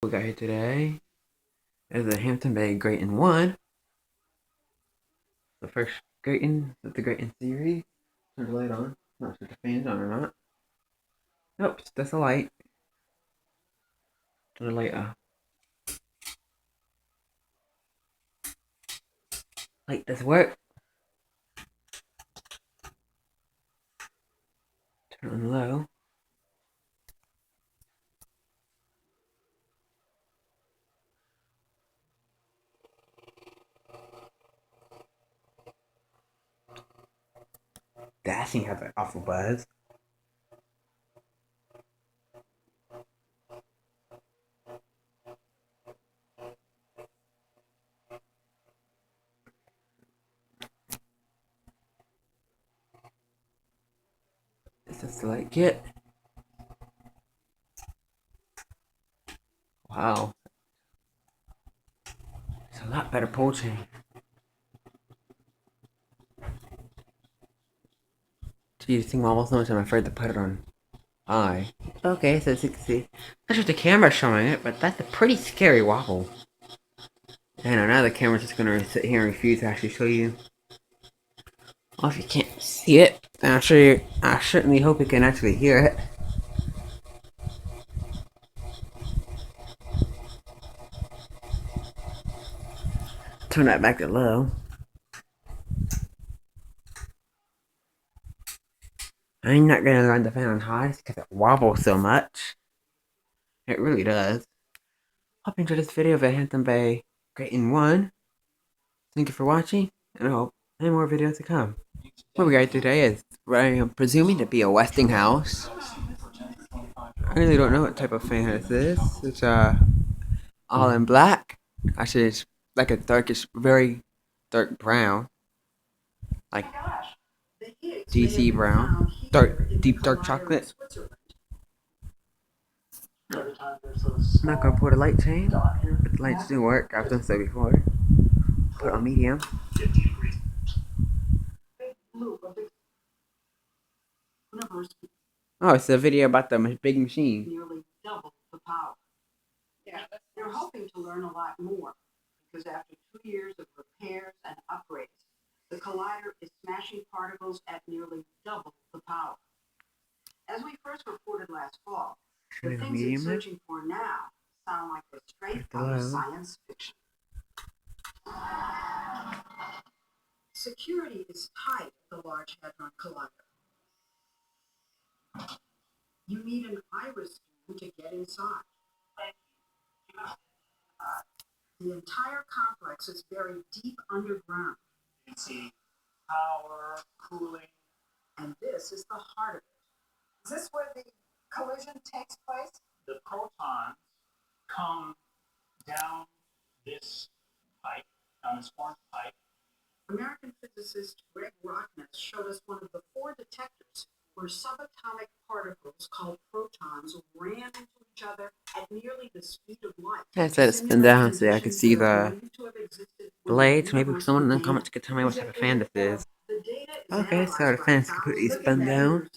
We got here today is the Hampitonbay graton1. The first graton of the graton series. Turn the light on. Not sure if the fan's on or not. Nope, that's the light. Turn the light off. Light does work. Turn it on low. That thing has an awful buzz. This is the light kit. Wow. It's a lot better pull chain. Geez, this thing almost so much I'm afraid to put it on high. Okay, so 60. That's just the camera showing it, but that's a pretty scary wobble. And now the camera's just gonna sit here and refuse to actually show you. Well, if you can't see it, then I certainly hope you can actually hear it. Turn that back to low. I'm not gonna run the fan on high because it wobbles so much. It really does. Hope you enjoyed this video of a Hampitonbay graton1. Thank you for watching, and I hope many more videos to come. What we got today is what I am presuming to be a Westinghouse. I really don't know what type of fan this is. It's all in black. Actually, it's like a darkish, very dark brown, like DC brown, deep dark chocolate. I'm not gonna put a light chain, but the lights do work. I've done so before. Put it on medium. Oh, it's a video about the big machine. Nearly double the power. Yeah, they're hoping to learn a lot more because after 2 years of repairs and upgrades, the collider is smashing particles at nearly double the power. As we first reported last fall, the things it's searching for now sound like they're straight out of science fiction. Security is tight at the Large Hadron Collider. You need an iris scan to get inside. The entire complex is buried deep underground. You can see power, cooling, and this is the heart of it. Is this where the collision takes place? The protons come down this pipe, down this orange pipe. American physicist Greg Rockness showed us one of the 4 detectors where subatomic particles called protons ran into each other at nearly the speed of light. I said it's spin down so I could see the blades. Maybe someone in the comments could tell me what type of fan this is. Okay, so the fan's completely spun down.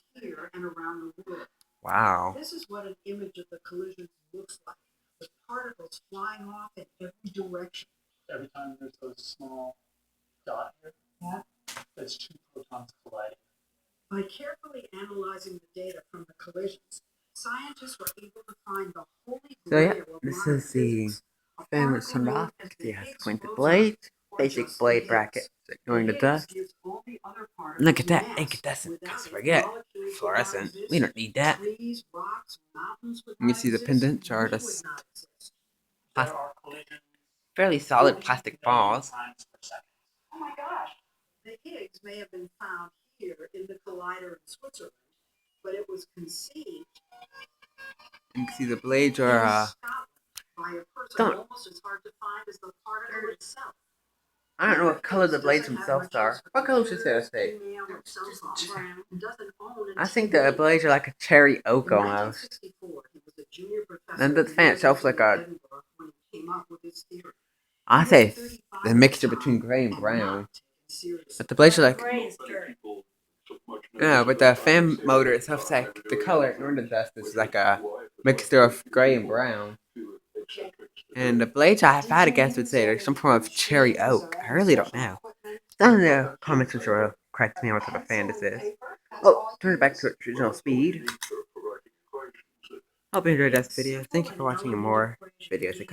Wow. This is what an image of the collision looks like, with particles flying off in every direction. Every time there's a small dot here, that's 2 protons colliding. By carefully analyzing the data from the collisions, scientists were able to find the holy grail of this is the fan that's turned off. It has pointed blades, basic blade bracket, ignoring the dust. Look at that, incandescent. Don't forget, fluorescent. We don't need that. You see the pendants are just fairly solid plastic balls. Oh my gosh, the Higgs may have been found here in the collider in Switzerland, but it was conceived. You can see the blades are by a person almost as hard to find as the particle itself. I don't know what color the blades themselves are. What color should it say? I think the blades are like a cherry oak almost. And the fan itself like a, I say the mixture between gray and brown. But the blades are like, no, but the fan motor itself is like the color, ignoring the dust, is like a mixture of gray and brown. And the blades I had a guess would say there's some form of cherry oak. I really don't know. Down in the comments section will correct me on what type of fan this is. Oh, turn it back to its original speed. Hope you enjoyed this video. Thank you for watching, and more videos to come.